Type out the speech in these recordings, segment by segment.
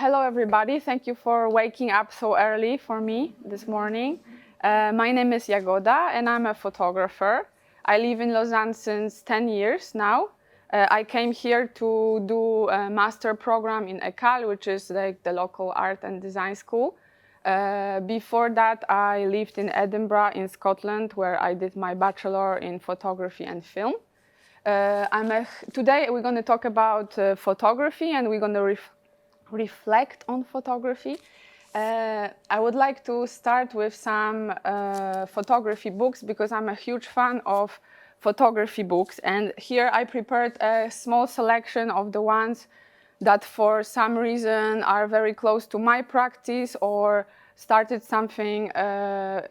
Hello, everybody. Thank you for waking up so early for me this morning. My name is Jagoda, and I'm a photographer. I live in Lausanne since 10 years now. I came here to do a master program in ECAL, which is like the local art and design school. Before that, I lived in Edinburgh in Scotland, where I did my bachelor in photography and film. Today we're going to talk about photography, and we're going to reflect on photography. I would like to start with some photography books because I'm a huge fan of photography books, and here I prepared a small selection of the ones that for some reason are very close to my practice or started something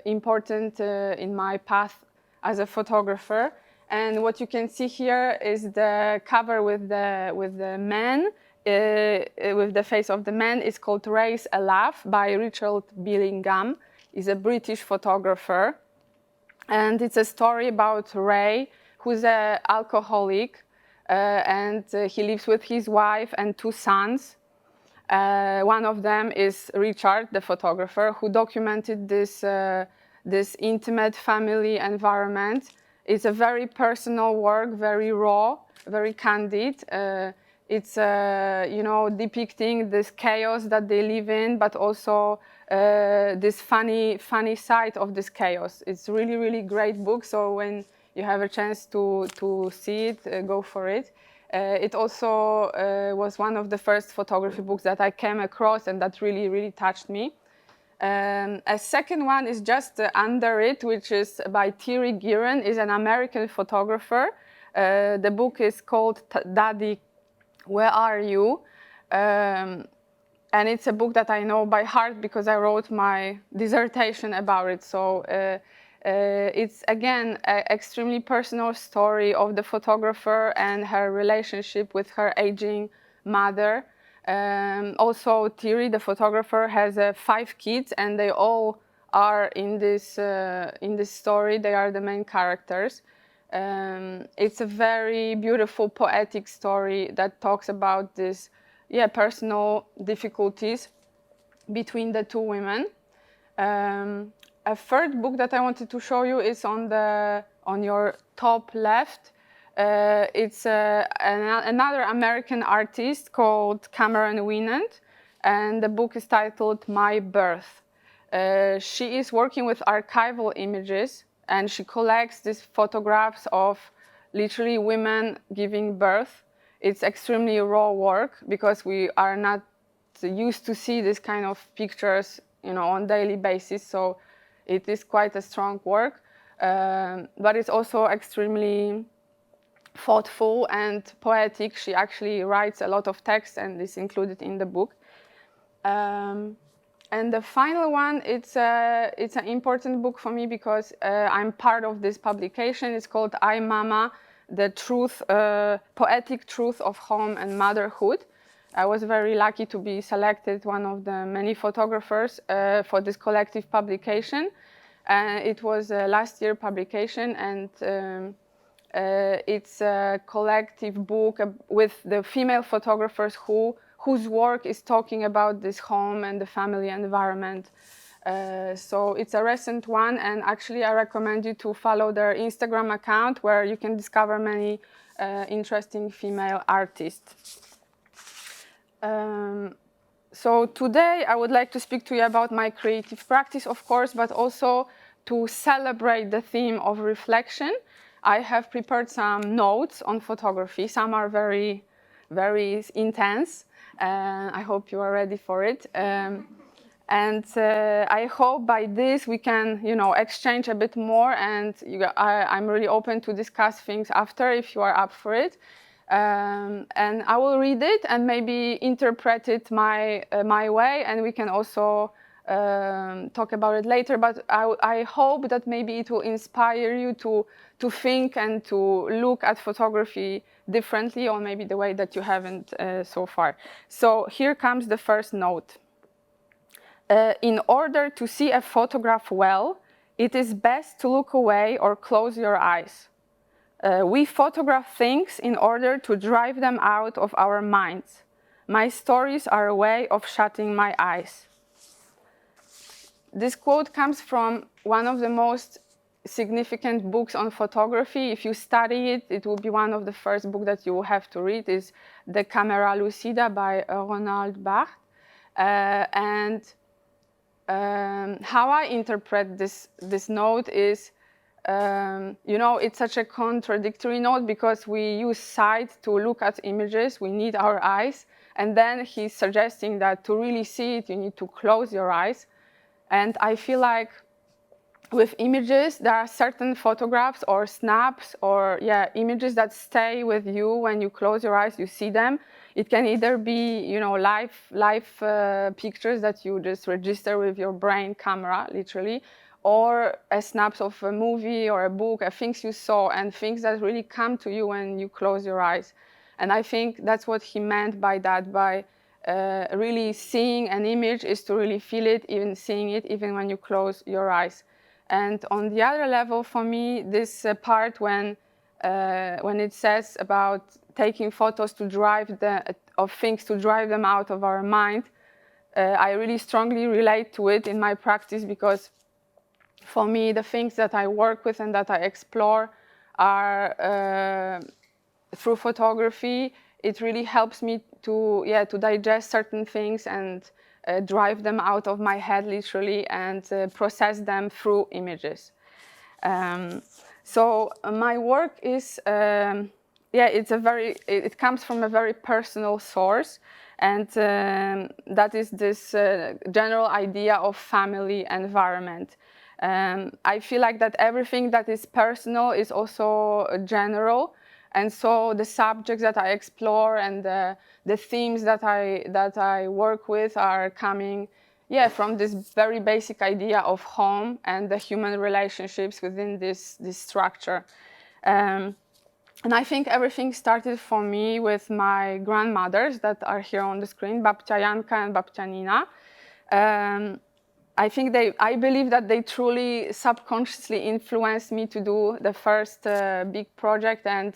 important in my path as a photographer. And what you can see here is the cover with the man, with the face of the man. It's called Raise a Laugh by Richard Billingham. He's a British photographer. And it's a story about Ray, who's an alcoholic, and he lives with his wife and two sons. One of them is Richard, the photographer, who documented this intimate family environment. It's a very personal work, very raw, very candid. It's depicting this chaos that they live in, but also this funny side of this chaos. It's really, really great book. So when you have a chance to see it, go for it. It also was one of the first photography books that I came across, and that really, really touched me. A second one is just under it, which is by Thierry Guérin, is an American photographer. The book is called Daddy, Where Are You? And it's a book that I know by heart because I wrote my dissertation about it. So it's, again, an extremely personal story of the photographer and her relationship with her aging mother. Also, Thierry, the photographer, has 5 kids, and they all are in this story. They are the main characters. It's a very beautiful, poetic story that talks about this, personal difficulties between the two women. A third book that I wanted to show you is on your top left. It's another American artist called Cameron Winant, and the book is titled My Birth. She is working with archival images, and she collects these photographs of literally women giving birth. It's extremely raw work because we are not used to see this kind of pictures, on daily basis. So it is quite a strong work, but it's also extremely thoughtful and poetic. She actually writes a lot of text and is included in the book. And the final one, it's an important book for me because I'm part of this publication. It's called I Mama, the truth, poetic truth of home and motherhood. I was very lucky to be selected one of the many photographers for this collective publication. It was a last year publication, and it's a collective book with the female photographers whose work is talking about this home and the family environment. So it's a recent one, and actually I recommend you to follow their Instagram account where you can discover many interesting female artists. So today I would like to speak to you about my creative practice, of course, but also to celebrate the theme of reflection. I have prepared some notes on photography. Some are very, very intense. I hope you are ready for it. And I hope by this we can, exchange a bit more. And I'm really open to discuss things after if you are up for it. And I will read it and maybe interpret it my way, and we can also talk about it later. But I hope that maybe it will inspire you to think and to look at photography differently, or maybe the way that you haven't so far. So here comes the first note. In order to see a photograph well, it is best to look away or close your eyes. We photograph things in order to drive them out of our minds. My stories are a way of shutting my eyes. This quote comes from one of the most significant books on photography. If you study it, it will be one of the first books that you will have to read. Is The Camera Lucida by Ronald Barthes. How I interpret this note is, it's such a contradictory note because we use sight to look at images. We need our eyes. And then he's suggesting that to really see it, you need to close your eyes. And I feel like with images, there are certain photographs or snaps or images that stay with you when you close your eyes, you see them. It can either be, live pictures that you just register with your brain camera, literally, or a snaps of a movie or a book, things you saw and things that really come to you when you close your eyes. And I think that's what he meant by that, by really seeing an image is to really feel it, even seeing it, even when you close your eyes. And on the other level, for me, this part when it says about taking photos to of things to drive them out of our mind, I really strongly relate to it in my practice because for me, the things that I work with and that I explore are through photography. It really helps me to digest certain things and drive them out of my head, literally, and process them through images. So my work is, it comes from a very personal source, and that is this general idea of family environment. I feel like that everything that is personal is also general. And so the subjects that I explore and the themes that I work with are coming, from this very basic idea of home and the human relationships within this structure. And I think everything started for me with my grandmothers that are here on the screen, Babcia Janka and Babcia Nina. I believe that they truly subconsciously influenced me to do the first big project, and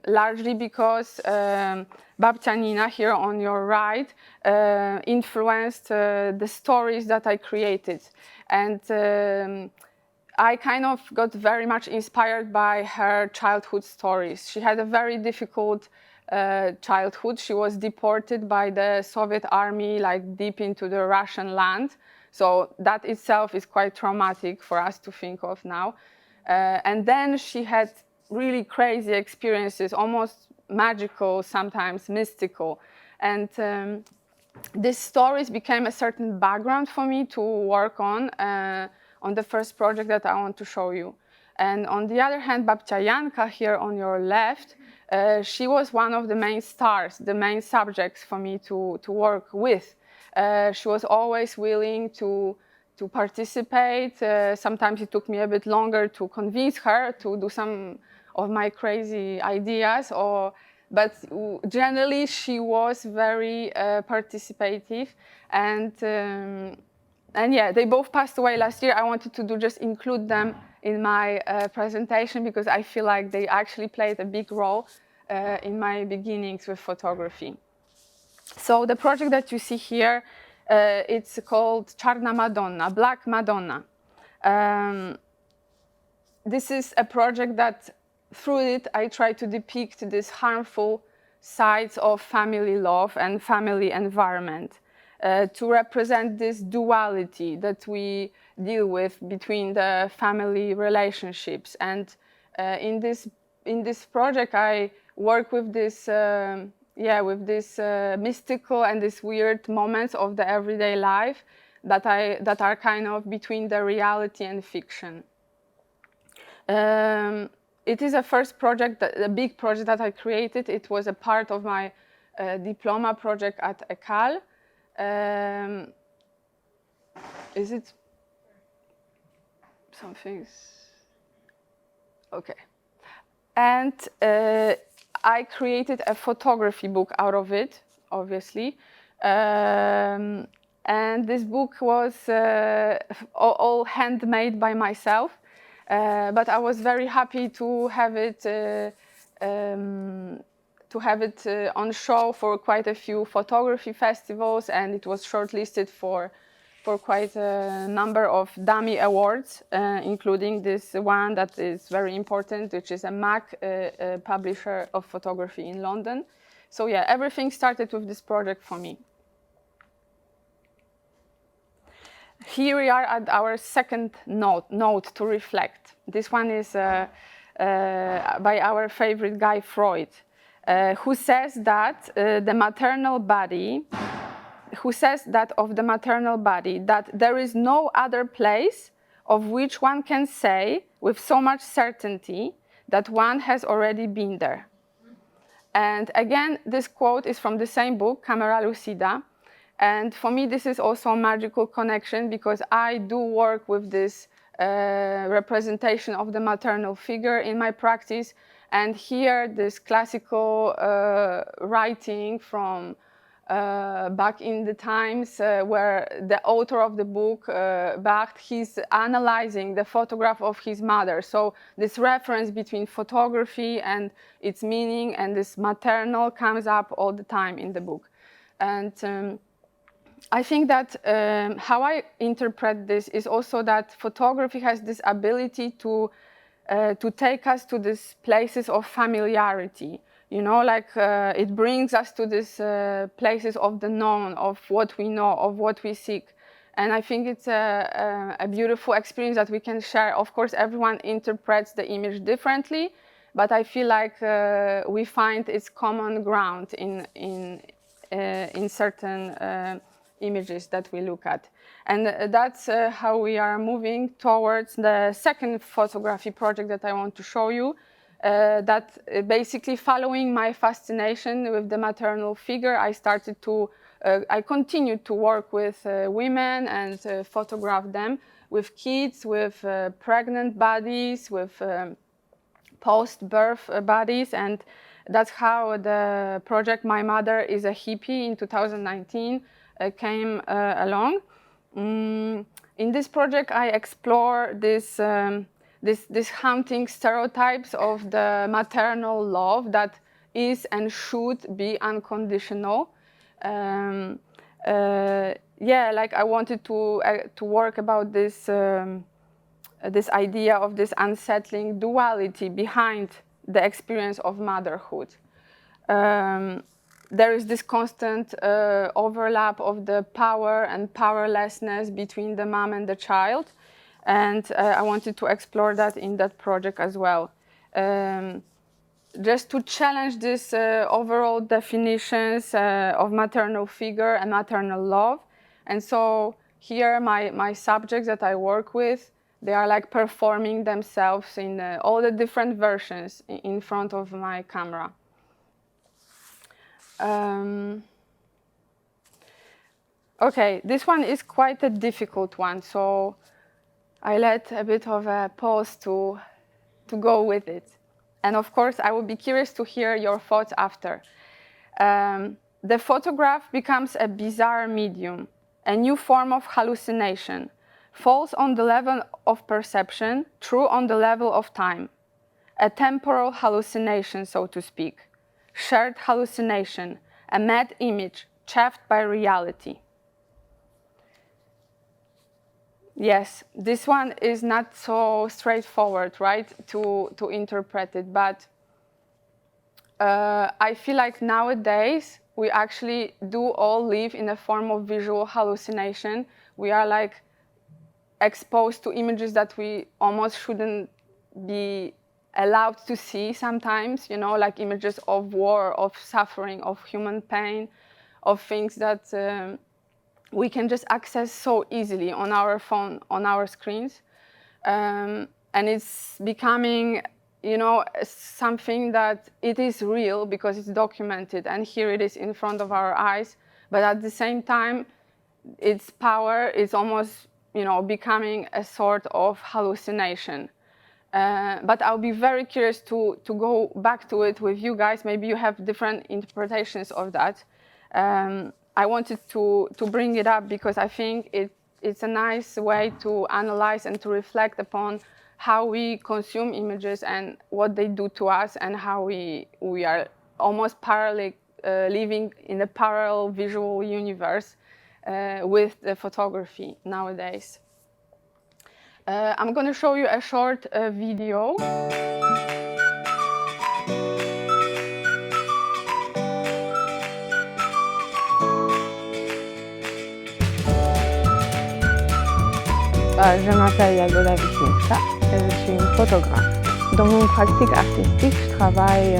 largely because Babcia Nina here on your right influenced the stories that I created. And I kind of got very much inspired by her childhood stories. She had a very difficult childhood. She was deported by the Soviet army, like deep into the Russian land. So that itself is quite traumatic for us to think of now. And then she had really crazy experiences, almost magical, sometimes mystical. And these stories became a certain background for me to work on the first project that I want to show you. And on the other hand, Babcia Janka here on your left, she was one of the main stars, the main subjects for me to work with. She was always willing to participate. Sometimes it took me a bit longer to convince her to do some of my crazy ideas, but generally she was very participative. And they both passed away last year. I wanted to just include them in my presentation because I feel like they actually played a big role in my beginnings with photography. So the project that you see here, it's called Czarna Madonna, Black Madonna. This is a project that through it I try to depict these harmful sides of family love and family environment. To represent this duality that we deal with between the family relationships. And in this project, I work with this mystical and these weird moments of the everyday life that are kind of between the reality and fiction. It is a first project, a big project that I created. It was a part of my diploma project at ECAL. Is it something? Okay. And I created a photography book out of it, obviously. And this book was all handmade by myself. But I was very happy to have it to have it on show for quite a few photography festivals, and it was shortlisted for quite a number of dummy awards, including this one that is very important, which is a MAC publisher of photography in London. So yeah, everything started with this project for me. Here we are at our second note to reflect. This one is by our favorite guy, Freud, who says that of the maternal body, that there is no other place of which one can say with so much certainty that one has already been there. And again, this quote is from the same book, Camera Lucida. And for me, this is also a magical connection, because I do work with this representation of the maternal figure in my practice. And here, this classical writing from back in the times where the author of the book, Barthes, he's analyzing the photograph of his mother. So this reference between photography and its meaning and this maternal comes up all the time in the book. And I think that how I interpret this is also that photography has this ability to take us to these places of familiarity. You know, like it brings us to these places of the known, of what we know, of what we seek. And I think it's a beautiful experience that we can share. Of course, everyone interprets the image differently, but I feel like we find its common ground in certain images that we look at. And that's how we are moving towards the second photography project that I want to show you, that basically following my fascination with the maternal figure, I continued to work with women and photograph them with kids, with pregnant bodies, with post-birth bodies, and that's how the project My Mother is a Hippie in 2019 came along. In this project, I explore this haunting stereotypes of the maternal love that is and should be unconditional. Yeah, like I wanted to work about this this idea of this unsettling duality behind the experience of motherhood. There is this constant overlap of the power and powerlessness between the mom and the child. And I wanted to explore that in that project as well. Just to challenge this overall definitions of maternal figure and maternal love. And so here my subjects that I work with, they are like performing themselves in all the different versions in front of my camera. Okay, this one is quite a difficult one, so I let a bit of a pause to go with it. And of course, I would be curious to hear your thoughts after. The photograph becomes a bizarre medium, a new form of hallucination, falls on the level of perception, true on the level of time. A temporal hallucination, so to speak. Shared hallucination, a mad image, chaffed by reality. Yes, this one is not so straightforward, right, to interpret it, but I feel like nowadays we actually do all live in a form of visual hallucination. We are like exposed to images that we almost shouldn't be allowed to see sometimes, you know, like images of war, of suffering, of human pain, of things that we can just access so easily on our phone, on our screens. And it's becoming, you know, something that it is real because it's documented, and here it is in front of our eyes. But at the same time, its power is almost, you know, becoming a sort of hallucination. But I'll be very curious to go back to it with you guys. Maybe you have different interpretations of that. I wanted to bring it up because I think it's a nice way to analyze and to reflect upon how we consume images and what they do to us and how we are almost parallel, living in a parallel visual universe with the photography nowadays. I'm going to show you a short video. Je m'appelle Jagoda Wisniewska et je suis une photographe. Dans mon pratique artistique, je travaille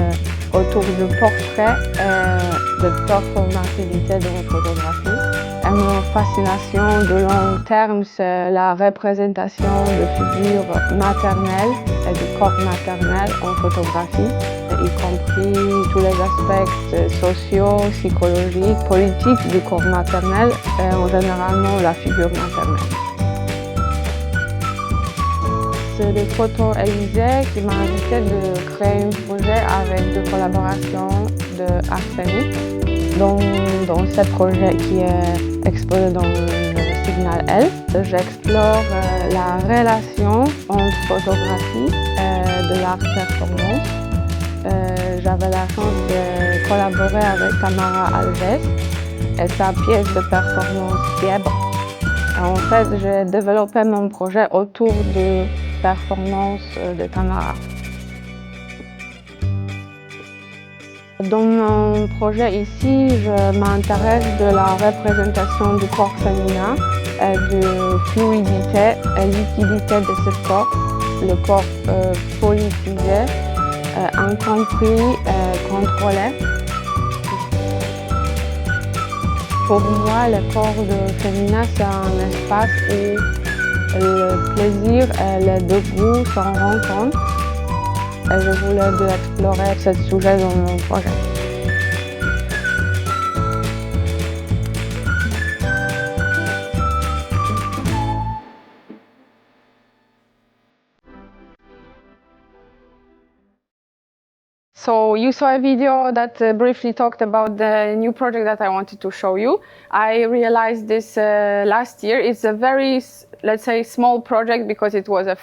autour du portrait et de performativité de la photographie. Et ma fascination de long terme, c'est la représentation de figures maternelles et du corps maternel en photographie, y compris tous les aspects sociaux, psychologiques, politiques du corps maternel et en généralement la figure maternelle. C'est le photo Élysée qui m'a invité de créer un projet avec deux collaborations de Arsenic. Dans ce projet qui est exposé dans le signal L, j'explore la relation entre photographie et de l'art performance. J'avais la chance de collaborer avec Tamara Alves et sa pièce de performance Fièvre. En fait, j'ai développé mon projet autour de performance de Tamara. Dans mon projet ici, je m'intéresse de la représentation du corps féminin et de fluidité et liquidité de ce corps, le corps politisé, incompris et contrôlé. Pour moi, le corps féminin, c'est un espace où le plaisir et le dégoût se rencontrent. Et je voulais explorer ce sujet dans mon projet. So you saw a video that briefly talked about the new project that I wanted to show you. I realized this last year. It's a very, let's say, small project because it was a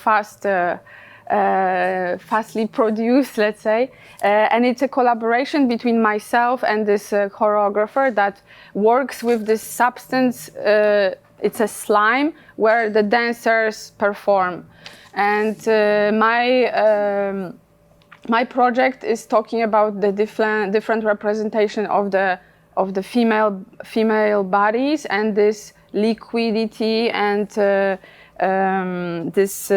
fastly produced, let's say, and it's a collaboration between myself and this choreographer that works with this substance. It's a slime where the dancers perform, and my project is talking about the different representation of the female bodies and this liquidity and this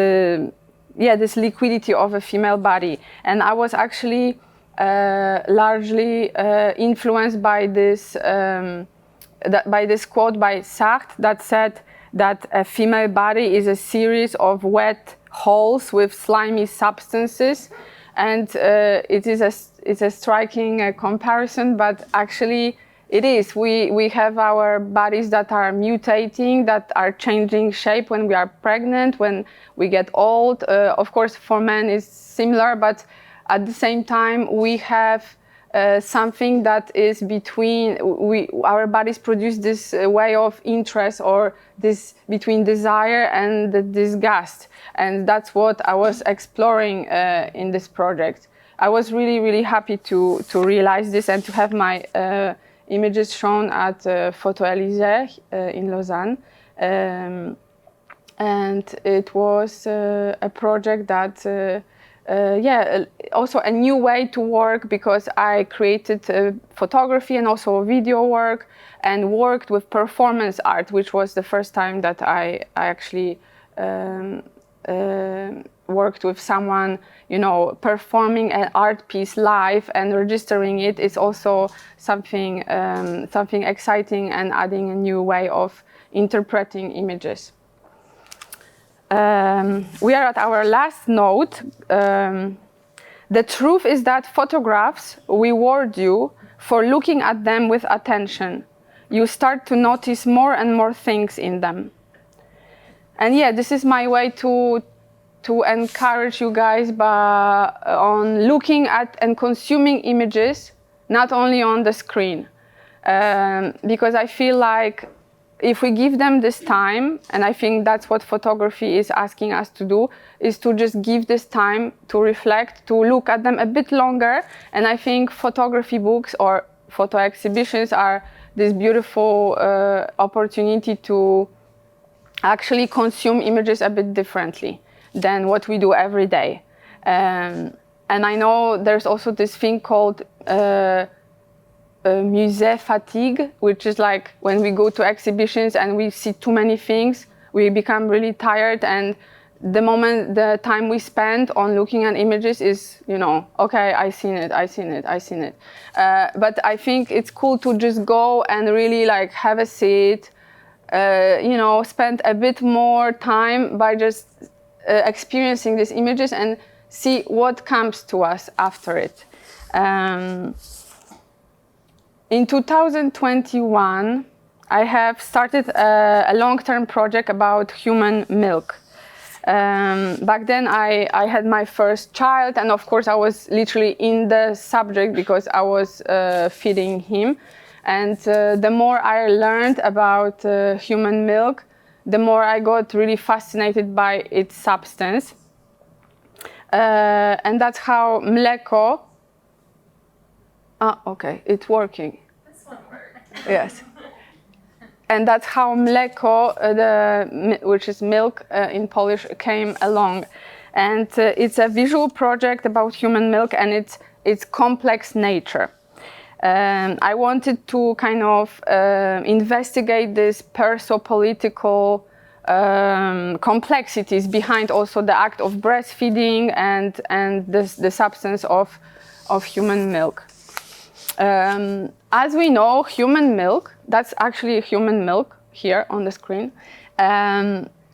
liquidity of a female body. And I was actually largely influenced by this quote by Sartre that said that a female body is a series of wet holes with slimy substances. And it's a striking comparison, but actually it is. We have our bodies that are mutating, that are changing shape when we are pregnant, when we get old. Of course, for men it's similar, but at the same time we have something that is between. Our bodies produce this way of interest or this between desire and the disgust. And that's what I was exploring in this project. I was really happy to realize this and to have my images shown at Photo Élysée in Lausanne. And it was a project that, also a new way to work because I created photography and also video work and worked with performance art, which was the first time that I actually worked with someone, performing an art piece live and registering it is also something exciting and adding a new way of interpreting images. We are at our last note. The truth is that photographs reward you for looking at them with attention. You start to notice more and more things in them. And this is my way to encourage you guys on looking at and consuming images, not only on the screen. Because I feel like if we give them this time, and I think that's what photography is asking us to do, is to just give this time to reflect, to look at them a bit longer. And I think photography books or photo exhibitions are this beautiful opportunity to actually consume images a bit differently than what we do every day. And I know there's also this thing called musée fatigue, which is like when we go to exhibitions and we see too many things, we become really tired, and the time we spend on looking at images is, okay, I seen it. But I think it's cool to just go and really like have a seat, spend a bit more time by just experiencing these images and see what comes to us after it. In 2021, I have started a long-term project about human milk. Back then, I had my first child, and of course, I was literally in the subject because I was feeding him. And the more I learned about human milk, the more I got really fascinated by its substance. And that's how mleko. Okay, it's working. This one worked. Yes. And that's how mleko, which is milk in Polish, came along. And it's a visual project about human milk and its complex nature. I wanted to kind of investigate this perso-political complexities behind also the act of breastfeeding and the substance of human milk. As we know, human milk, that's actually human milk here on the screen,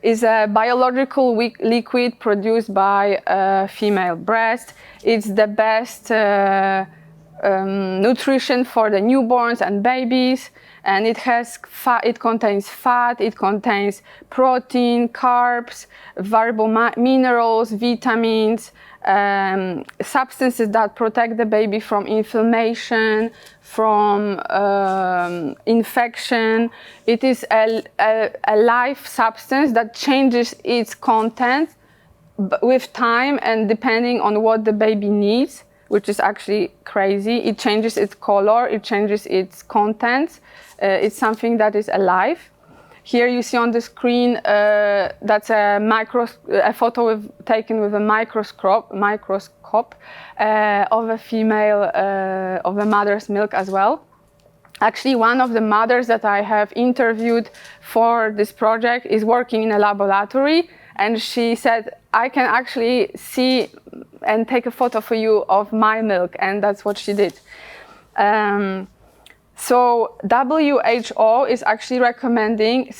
is a biological liquid produced by a female breast. It's the best nutrition for the newborns and babies, and it has it contains fat, it contains protein, carbs, variable minerals, vitamins, substances that protect the baby from inflammation, from infection. It is a life substance that changes its content with time and depending on what the baby needs, which is actually crazy. It changes its color, it changes its contents. It's something that is alive. Here you see on the screen, that's a photo taken with a microscope of a female, of a mother's milk as well. Actually, one of the mothers that I have interviewed for this project is working in a laboratory, and she said, I can actually see and take a photo for you of my milk, and that's what she did. So WHO is actually recommending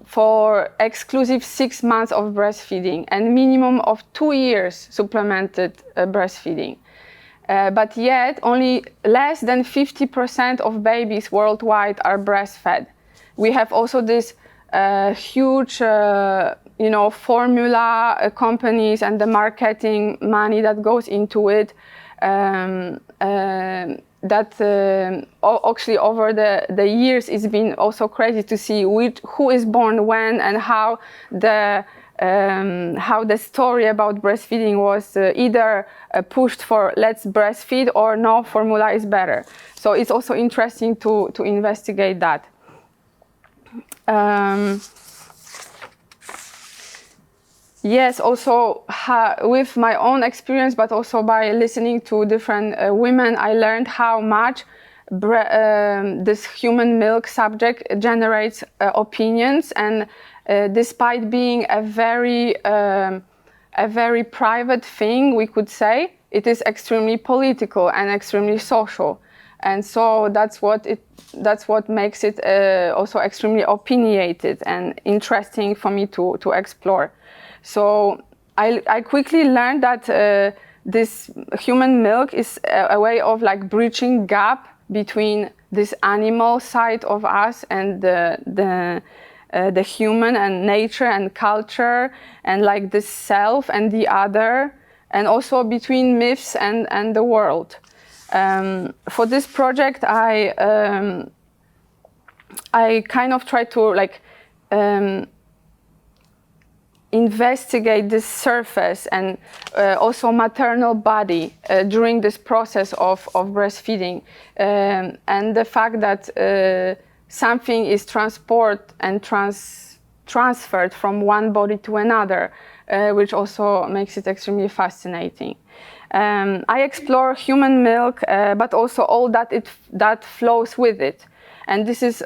for exclusive 6 months of breastfeeding and minimum of 2 years supplemented breastfeeding. But yet only less than 50% of babies worldwide are breastfed. We have also this huge formula companies and the marketing money that goes into it. Actually over the years it's been also crazy to see who is born when and how the story about breastfeeding was either pushed for let's breastfeed or no, formula is better. So it's also interesting to investigate that. Yes, also with my own experience, but also by listening to different women, I learned how much this human milk subject generates opinions, and despite being a very private thing, we could say, it is extremely political and extremely social, and so that's what makes it also extremely opinionated and interesting for me to explore. So I quickly learned that this human milk is a way of like bridging gap between this animal side of us and the human and nature and culture and like the self and the other, and also between myths and the world. For this project, I I kind of try to like investigate this surface and also maternal body during this process of breastfeeding, and the fact that something is transported and transferred from one body to another, which also makes it extremely fascinating. I explore human milk, but also all that flows with it, and this is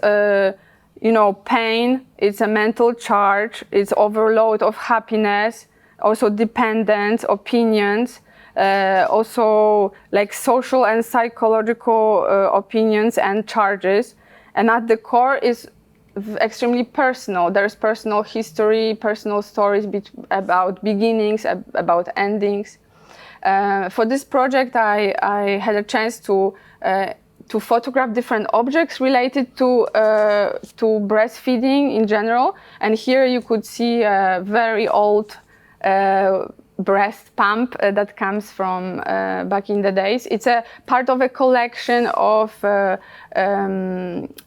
pain, it's a mental charge, it's overload of happiness, also dependence, opinions, also like social and psychological opinions and charges. And at the core is extremely personal. There's personal history, personal stories about beginnings, about endings. For this project, I had a chance to photograph different objects related to breastfeeding in general. And here you could see a very old breast pump that comes from back in the days. It's a part of a collection of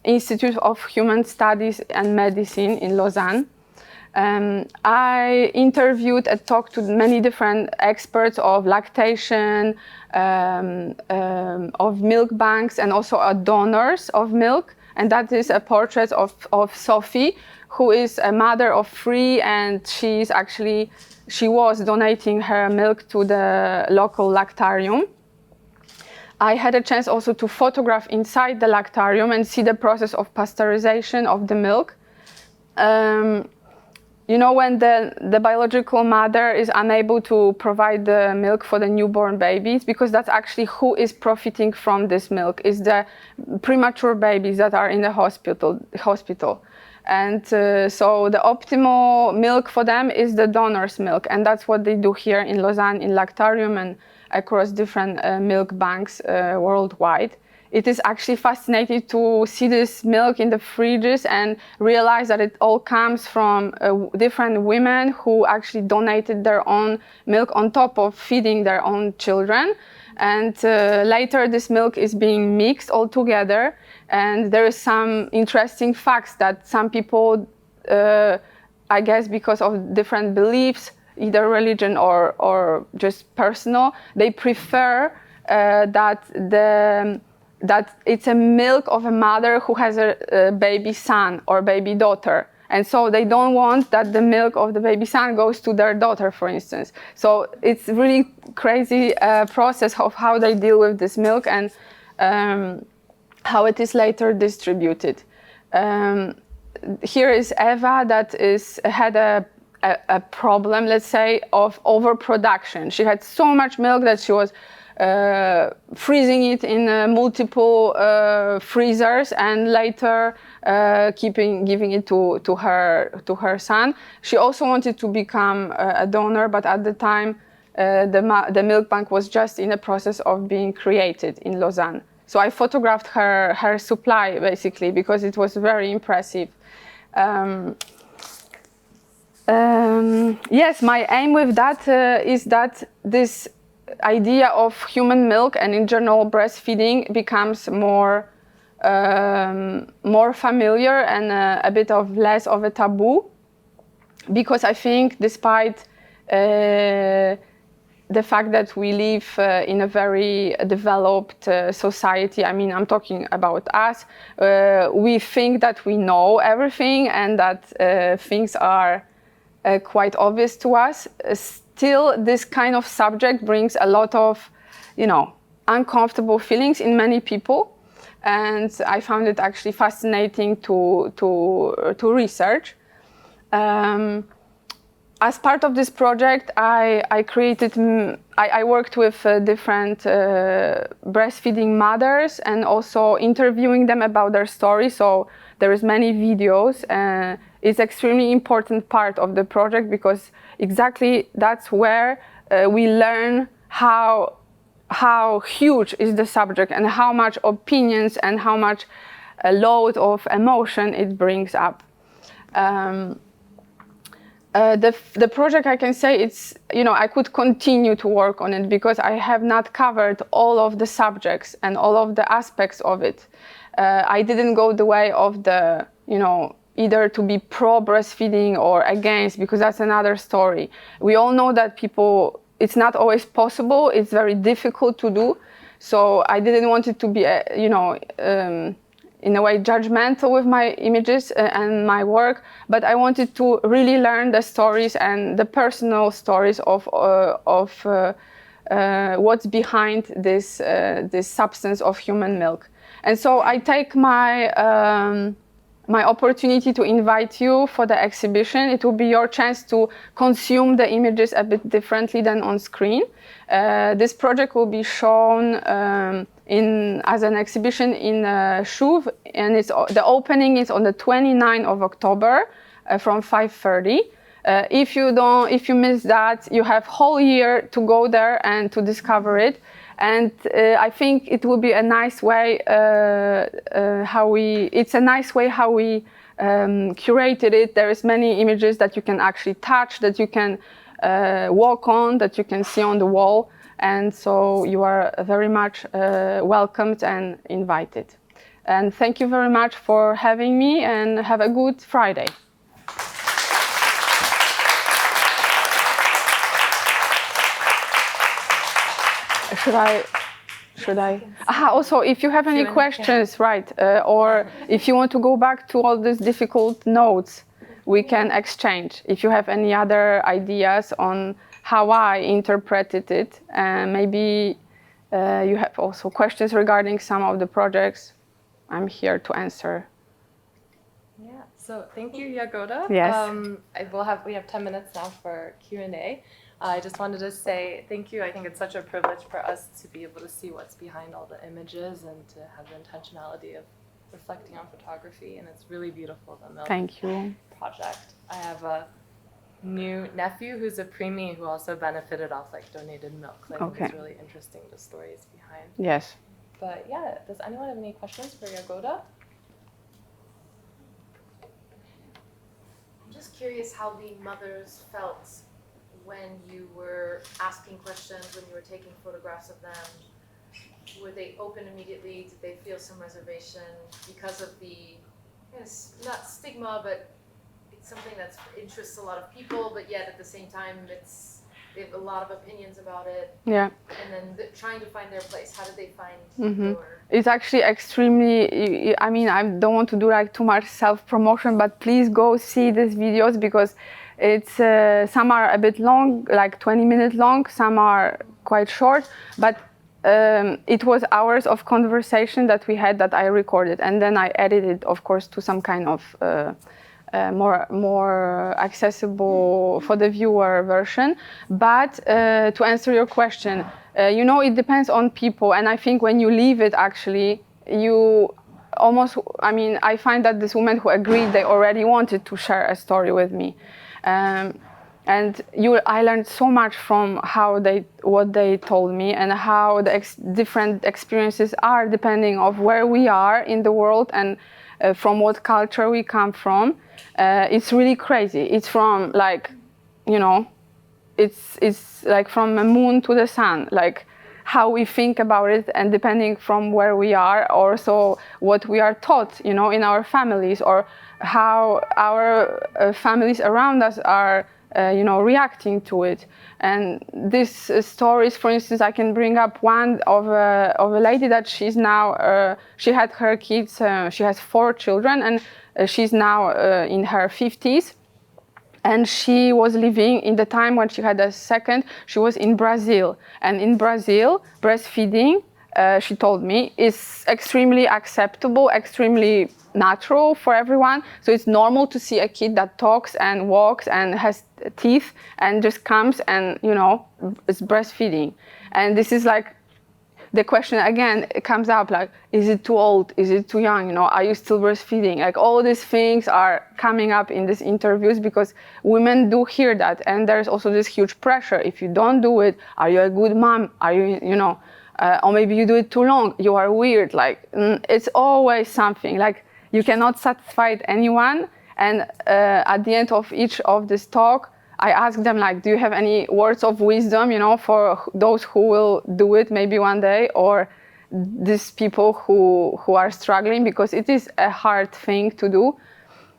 Institute of Human Studies and Medicine in Lausanne. I interviewed and talked to many different experts of lactation, of milk banks, and also donors of milk. And that is a portrait of Sophie, who is a mother of 3, and she was donating her milk to the local lactarium. I had a chance also to photograph inside the lactarium and see the process of pasteurization of the milk. When the biological mother is unable to provide the milk for the newborn babies, because that's actually who is profiting from this milk, is the premature babies that are in the hospital. And so the optimal milk for them is the donor's milk. And that's what they do here in Lausanne, in Lactarium and across different milk banks worldwide. It is actually fascinating to see this milk in the fridges and realize that it all comes from different women who actually donated their own milk on top of feeding their own children. And later this milk is being mixed all together. And there is some interesting facts that some people, I guess because of different beliefs, either religion or just personal, they prefer that it's a milk of a mother who has a baby son or baby daughter. And so they don't want that the milk of the baby son goes to their daughter, for instance. So it's really crazy process of how they deal with this milk and how it is later distributed. Here is Eva that had a problem, let's say, of overproduction. She had so much milk that she was freezing it in multiple freezers and later giving it to her son. She also wanted to become a donor, but at the time the milk bank was just in the process of being created in Lausanne. So I photographed her supply basically because it was very impressive. Yes, my aim with that is that this idea of human milk and in general breastfeeding becomes more familiar and a bit of less of a taboo, because I think despite the fact that we live in a very developed society, I mean, I'm talking about us, we think that we know everything and that things are quite obvious to us. Still, this kind of subject brings a lot of, uncomfortable feelings in many people, and I found it actually fascinating to research. As part of this project, I worked with different breastfeeding mothers and also interviewing them about their story. So there is many videos. It's extremely important part of the project because exactly that's where we learn how huge is the subject and how much opinions and how much load of emotion it brings up. The project, I can say it's, I could continue to work on it because I have not covered all of the subjects and all of the aspects of it. I didn't go the way of the, either to be pro breastfeeding or against, because that's another story. We all know that it's not always possible. It's very difficult to do. So I didn't want it to be, in a way judgmental with my images and my work, but I wanted to really learn the stories and the personal stories of what's behind this substance of human milk. And so I take my opportunity to invite you for the exhibition. It will be your chance to consume the images a bit differently than on screen. This project will be shown as an exhibition in Chouve, and the opening is on the 29th of October from 5:30. If you miss that, you have whole year to go there and to discover it. And I think it will be a nice way how we curated it. There is many images that you can actually touch, that you can walk on, that you can see on the wall. And so you are very much welcomed and invited. And thank you very much for having me, and have a good Friday. Should I? Also, if you have any questions, right, or if you want to go back to all these difficult notes, we can exchange. If you have any other ideas on how I interpreted it, maybe you have also questions regarding some of the projects, I'm here to answer. Yeah, so thank you, Jagoda. Yes. We have 10 minutes now for Q&A. I just wanted to say thank you. I think it's such a privilege for us to be able to see what's behind all the images and to have the intentionality of reflecting on photography. And it's really beautiful, the milk project. I have a new nephew who's a preemie who also benefited off donated milk. So I think it's really interesting, the stories behind. Yes. But yeah, does anyone have any questions for Jagoda? I'm just curious how the mothers felt when you were asking questions, when you were taking photographs of them. Were they open immediately? Did they feel some reservation because of the, not stigma, but it's something that interests a lot of people, but yet at the same time they have a lot of opinions about it. Yeah. And then trying to find their place. How did they find your... It's actually extremely, I don't want to do too much self-promotion, but please go see these videos, because it's some are a bit long, 20 minutes long, some are quite short, but it was hours of conversation that we had that I recorded, and then I edited, of course, to some kind of more accessible for the viewer version. But to answer your question, it depends on people, and I think when you leave it, actually, you almost, I find that these women who agreed, they already wanted to share a story with me. And I learned so much from what they told me, and how the different experiences are depending on where we are in the world and from what culture we come from. It's really crazy. It's from it's like from the moon to the sun, how we think about it, and depending from where we are, also what we are taught, in our families, or how our families around us are, reacting to it. And these stories, for instance, I can bring up one of a lady that she's now, she had her kids, she has 4 children, and she's now in her 50s. And she was living, in the time when she had a second, she was in Brazil. And in Brazil, breastfeeding, she told me, is extremely acceptable, extremely natural for everyone. So it's normal to see a kid that talks and walks and has teeth and just comes and, is breastfeeding. And this is the question again, it comes up is it too old? Is it too young? Are you still breastfeeding? All these things are coming up in these interviews, because women do hear that. And there's also this huge pressure. If you don't do it, are you a good mom? Are you, or maybe you do it too long. You are weird. It's always something. You cannot satisfy anyone. And at the end of each of this talk, I ask them, do you have any words of wisdom, for those who will do it maybe one day, or these people who are struggling, because it is a hard thing to do.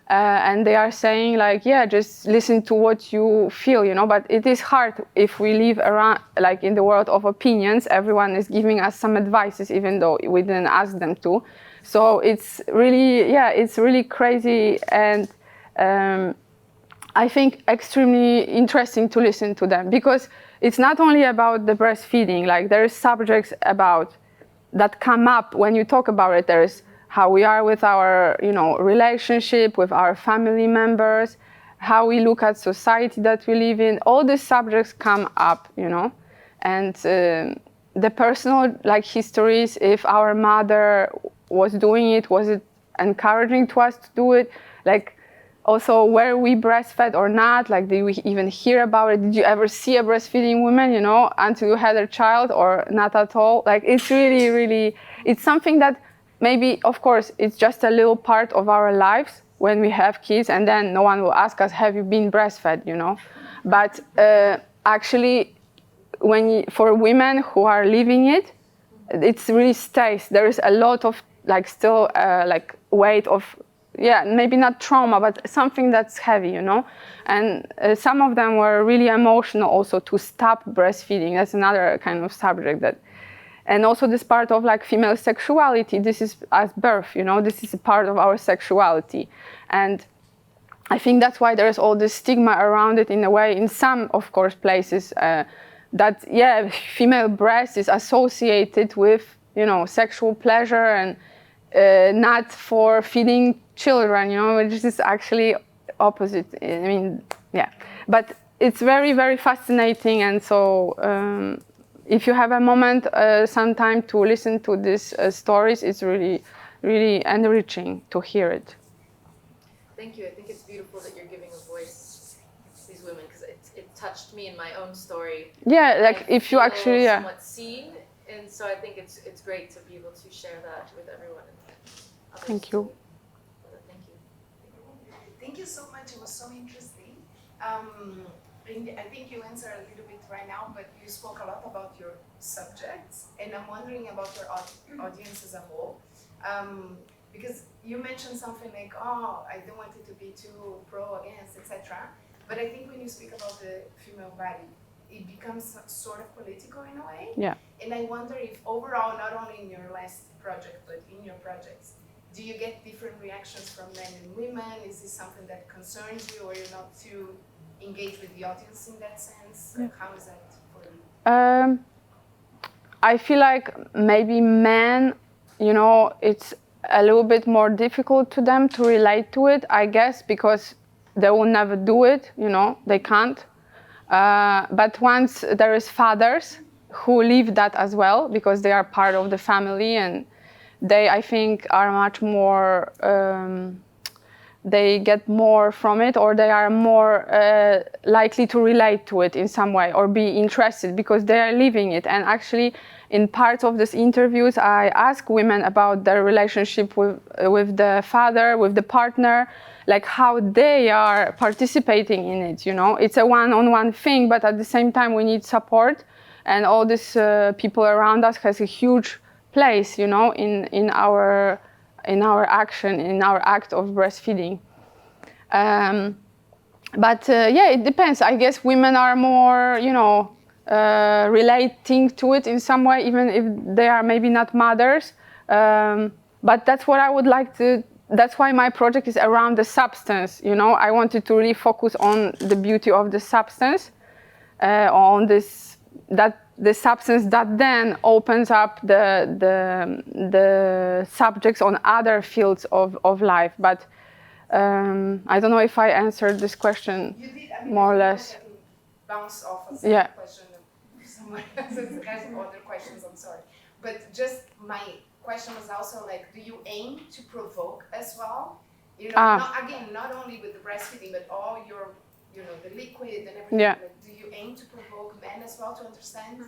And they are saying like, yeah, just listen to what you feel, you know, but it is hard if we live around, like in the world of opinions, everyone is giving us some advices, even though we didn't ask them to. So it's really crazy, and I think extremely interesting to listen to them, because it's not only about the breastfeeding, like there is subjects about that come up when you talk about it. There's how we are with our, you know, relationship with our family members, how we look at society that we live in. All these subjects come up, you know, and the personal like histories. If our mother was doing it, was it encouraging to us to do it? Like also, were we breastfed or not? Like, did we even hear about it? Did you ever see a breastfeeding woman, you know, until you had a child, or not at all? Like, it's really, it's something that maybe, of course, it's just a little part of our lives when we have kids, and then no one will ask us, have you been breastfed, you know? But actually, for women who are living it, it's really stays. There is a lot of like still like weight of, yeah, maybe not trauma, but something that's heavy, you know. And some of them were really emotional also to stop breastfeeding. That's another kind of subject that, and also this part of like female sexuality. This is as birth, you know, this is a part of our sexuality. And I think that's why there's all this stigma around it in a way, in some, of course, places, that, yeah, female breast is associated with, you know, sexual pleasure and not for feeding children, you know, which is actually opposite. I mean, yeah, but it's very fascinating. And so if you have a moment, some time to listen to these stories, it's really enriching to hear it. Thank you. I think it's beautiful that you're giving a voice to these women, because it touched me in my own story. Yeah, like if you actually, yeah. Somewhat seen, and so I think it's great to be able to share that with everyone. Thank you. Thank you. Thank you so much. It was so interesting. I think you answered a little bit right now, but you spoke a lot about your subjects, and I'm wondering about your audience as a whole. Because you mentioned something like, oh, I don't want it to be too pro, against, etc. But I think when you speak about the female body, it becomes sort of political in a way. Yeah. And I wonder if overall, not only in your last project, but in your projects, do you get different reactions from men and women? Is this something that concerns you, or you're not too engaged with the audience in that sense? Yeah. How is that for you? I feel like maybe men, you know, it's a little bit more difficult to them to relate to it, I guess, because they will never do it, you know, they can't. But once there is fathers who live that as well, because they are part of the family, and they, I think, are much more, they get more from it, or they are more likely to relate to it in some way, or be interested, because they are living it. And actually, in parts of these interviews, I ask women about their relationship with the father, with the partner, like how they are participating in it, you know. It's a one-on-one thing, but at the same time, we need support. And all these people around us has a huge place, you know, in our action, in our act of breastfeeding. But yeah, it depends. I guess women are more, you know, relating to it in some way, even if they are maybe not mothers. But that's what I would like to. That's why my project is around the substance. You know, I wanted to really focus on the beauty of the substance, on this, that the substance that then opens up the subjects on other fields of life. But I don't know if I answered this question. You did. I mean, more or less. I can bounce off a Yeah. question of someone else has other questions. I'm sorry, but just my question was also like, do you aim to provoke as well? You know, not only with the breastfeeding, but all your, you know, the liquid and everything. Yeah. Like, do you aim to provoke men as well to understand?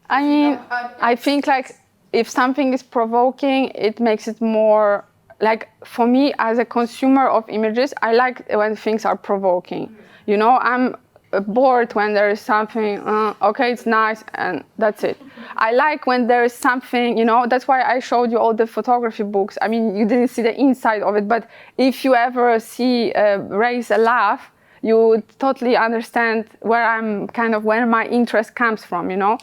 I mean, I think like if something is provoking, it makes it more, like for me as a consumer of images, I like when things are provoking. You know, bored when there is something, okay, it's nice, and that's it. I like when there is something, you know, that's why I showed you all the photography books. I mean, you didn't see the inside of it, but if you ever see Raise a Laugh, you would totally understand where my interest comes from, you know.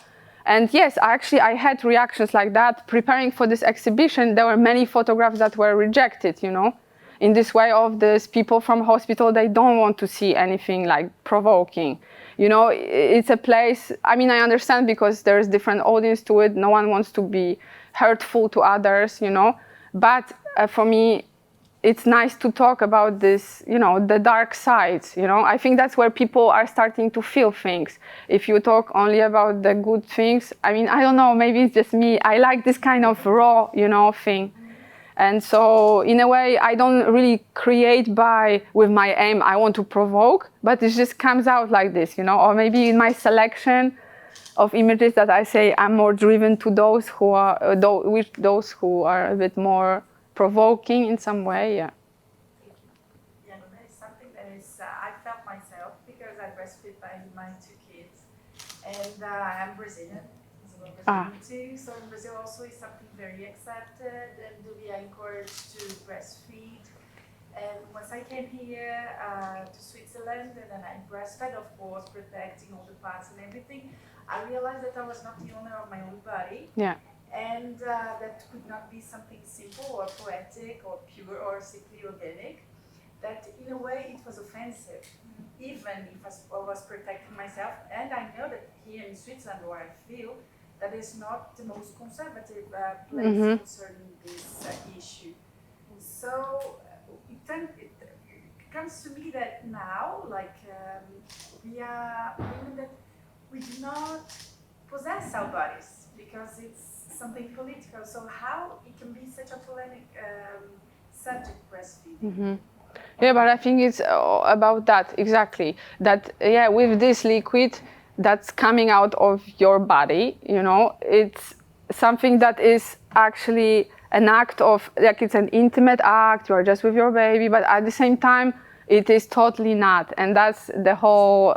And yes, actually, I had reactions like that. Preparing for this exhibition, there were many photographs that were rejected, you know. In this way of these people from hospital, they don't want to see anything like provoking. You know, it's a place, I mean, I understand because there's different audience to it. No one wants to be hurtful to others, you know. But for me, it's nice to talk about this, you know, the dark sides, you know. I think that's where people are starting to feel things. If you talk only about the good things, I mean, I don't know, maybe it's just me. I like this kind of raw, you know, thing. And so in a way, I don't really create with my aim, I want to provoke, but it just comes out like this, you know, or maybe in my selection of images that I say I'm more driven to those who are, those who are a bit more provoking in some way, yeah. Jagoda is something that is, I felt myself because I breastfeed my 2 kids, and I'm Brazilian. Too. So in Brazil also is something very accepted, and we are encouraged to breastfeed. And once I came here to Switzerland, and then I breastfed, of course, protecting all the parts and everything, I realized that I was not the owner of my own body. Yeah. And that could not be something simple or poetic or pure or simply organic. That in a way it was offensive, even if I was protecting myself. And I know that here in Switzerland, where I feel, that is not the most conservative place concerning this issue. So it comes to me that now, like we are women that we do not possess our bodies because it's something political. So how it can be such a polemic subject, breastfeeding? Yeah, but I think it's about that, exactly. That, yeah, with this liquid that's coming out of your body, you know, it's something that is actually an act of, like, it's an intimate act, you are just with your baby, but at the same time, it is totally not. And that's the whole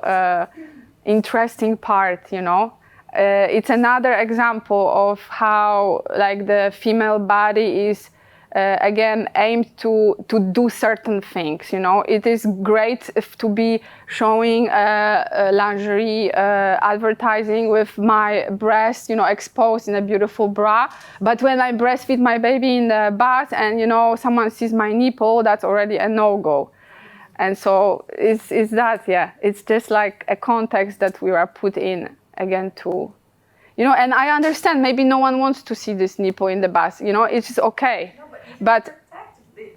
interesting part, you know. It's another example of how, like, the female body is again aimed to do certain things, you know. It is great to be showing lingerie advertising with my breast, you know, exposed in a beautiful bra, but when I breastfeed my baby in the bath and, you know, someone sees my nipple, that's already a no-go. And so it's that, yeah, it's just like a context that we are put in again to, you know. And I understand maybe no one wants to see this nipple in the bath, you know, it's just okay. But the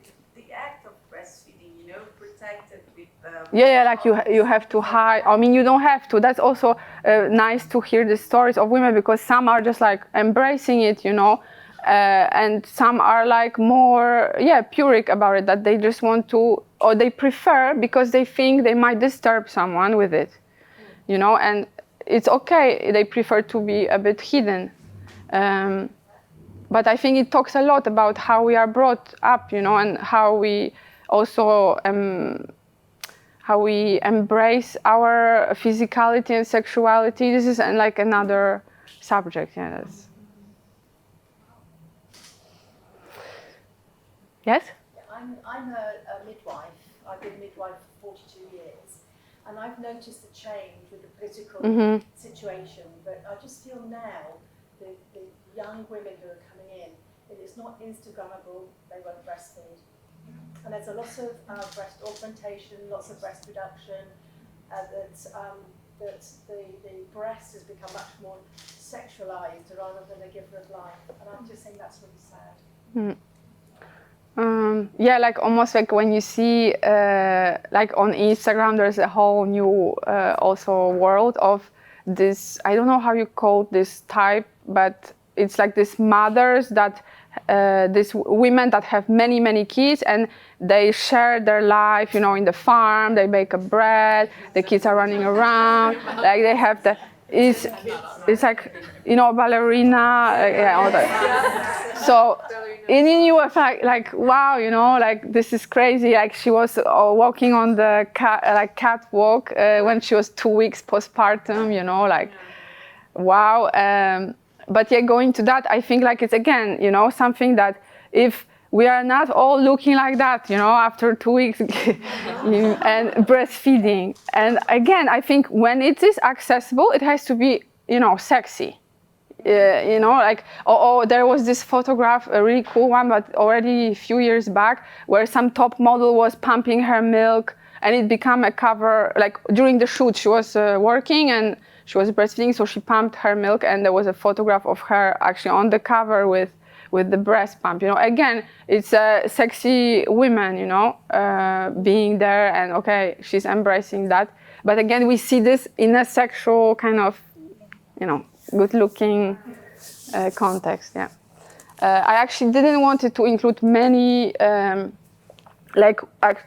act of breastfeeding, you know, protected with yeah, like you have to hide. I mean, you don't have to. That's also nice to hear the stories of women, because some are just like embracing it, you know, and some are like more, yeah, puric about it, that they just want to, or they prefer because they think they might disturb someone with it, you know, and it's okay. They prefer to be a bit hidden. But I think it talks a lot about how we are brought up, you know, and how we also how we embrace our physicality and sexuality. This is like another subject. Yeah. That's... Yes? I'm a midwife. I've been a midwife for 42 years, and I've noticed a change with the political situation. But I just feel now the young women who are coming in, it is not Instagrammable, they won't breastfeed. And there's a lot of breast augmentation, lots of breast reduction, that the breast has become much more sexualized rather than a giver of life. And I'm just saying that's really sad. Yeah, like almost like when you see, like on Instagram, there's a whole new also world of this, I don't know how you call this type, but it's like these mothers that, these women that have many, many kids, and they share their life, you know, in the farm, they bake a bread, the kids are running around, like they have the, it's like, you know, ballerina, yeah, all that. So, in you were like, wow, you know, like this is crazy. Like she was walking on the catwalk when she was 2 weeks postpartum, you know, like, wow. But yeah, going to that, I think like it's again, you know, something that if we are not all looking like that, you know, after 2 weeks and breastfeeding. And again, I think when it is accessible, it has to be, you know, sexy. You know, like, there was this photograph, a really cool one, but already a few years back, where some top model was pumping her milk and it became a cover. Like during the shoot, she was working and she was breastfeeding, so she pumped her milk, and there was a photograph of her actually on the cover with the breast pump. You know, again, it's a sexy women, you know, being there, and okay, she's embracing that. But again, we see this in a sexual kind of, you know, good-looking context. Yeah, I actually didn't want it to include many, like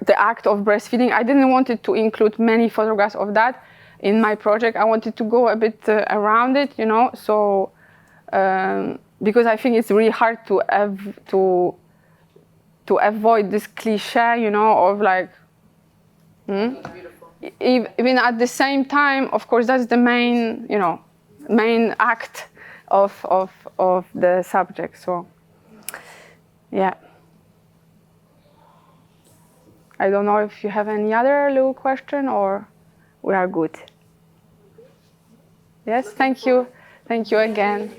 the act of breastfeeding. I didn't want it to include many photographs of that in my project. I wanted to go a bit around it, you know. So because I think it's really hard to avoid this cliche, you know, of like. Even at the same time, of course, that's the main, you know, main act of the subject. So yeah, I don't know if you have any other little question or we are good. Yes, thank you again.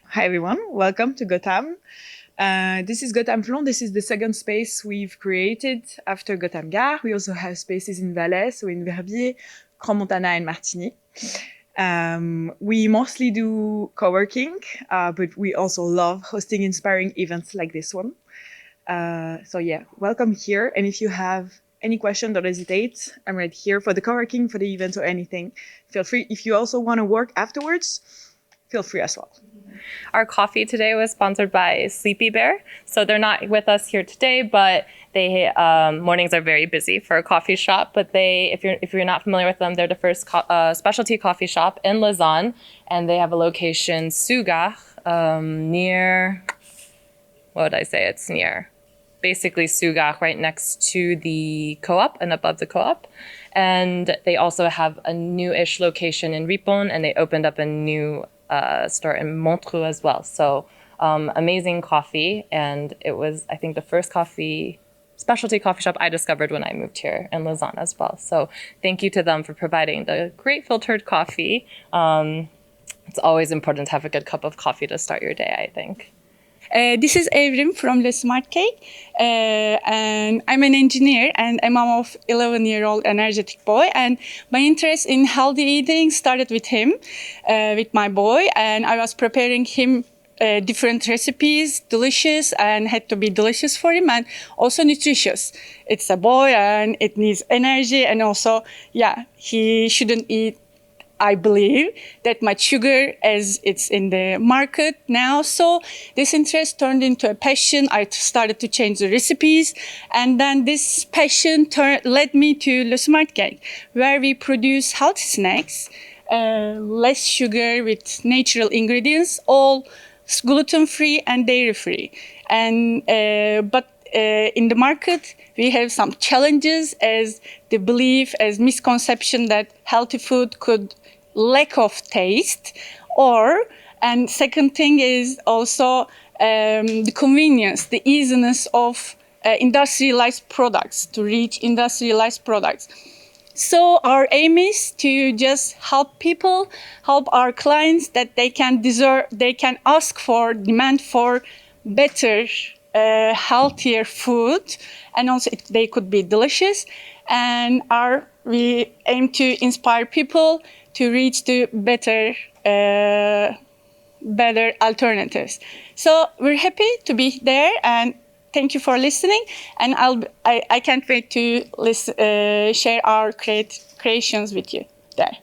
Hi everyone, welcome to Gotham. This is Gotham Flon. This is the second space we've created after Gotham Gare. We also have spaces in Valais, so in Verbier, Grand Montana, and Martigny. We mostly do co-working, but we also love hosting inspiring events like this one. So yeah, welcome here. And if you have any question, don't hesitate. I'm right here for the co-working, for the event, or anything. Feel free. If you also want to work afterwards, feel free as well. Our coffee today was sponsored by Sleepy Bear. So they're not with us here today, but they mornings are very busy for a coffee shop. But if you're not familiar with them, they're the first specialty coffee shop in Lausanne, and they have a location Sugar near. What would I say? It's near, basically Sugar, right next to the co-op and above the co-op. And they also have a new-ish location in Ripon, and they opened up a new store in Montreux as well. So amazing coffee, and it was, I think, the first specialty coffee shop I discovered when I moved here in Lausanne as well. So thank you to them for providing the great filtered coffee. It's always important to have a good cup of coffee to start your day, I think. This is Evrim from Le Smart Cake, and I'm an engineer and a mom of 11-year-old energetic boy. And my interest in healthy eating started with him, with my boy, and I was preparing him different recipes, delicious, and had to be delicious for him and also nutritious. It's a boy and it needs energy, and also, yeah, he shouldn't eat, I believe, that much sugar as it's in the market now. So this interest turned into a passion. I started to change the recipes. And then this passion led me to Le Smart Cake, where we produce healthy snacks, less sugar with natural ingredients, all gluten-free and dairy-free. And but in the market, we have some challenges as the belief, as misconception that healthy food could lack of taste, and second thing is also the convenience, the easiness of industrialized products, to reach industrialized products. So our aim is to just help people, help our clients that they can ask for, demand for better, healthier food, and also they could be delicious. And we aim to inspire people to reach to better alternatives. So we're happy to be there, and thank you for listening. And I can't wait to share our creations with you there.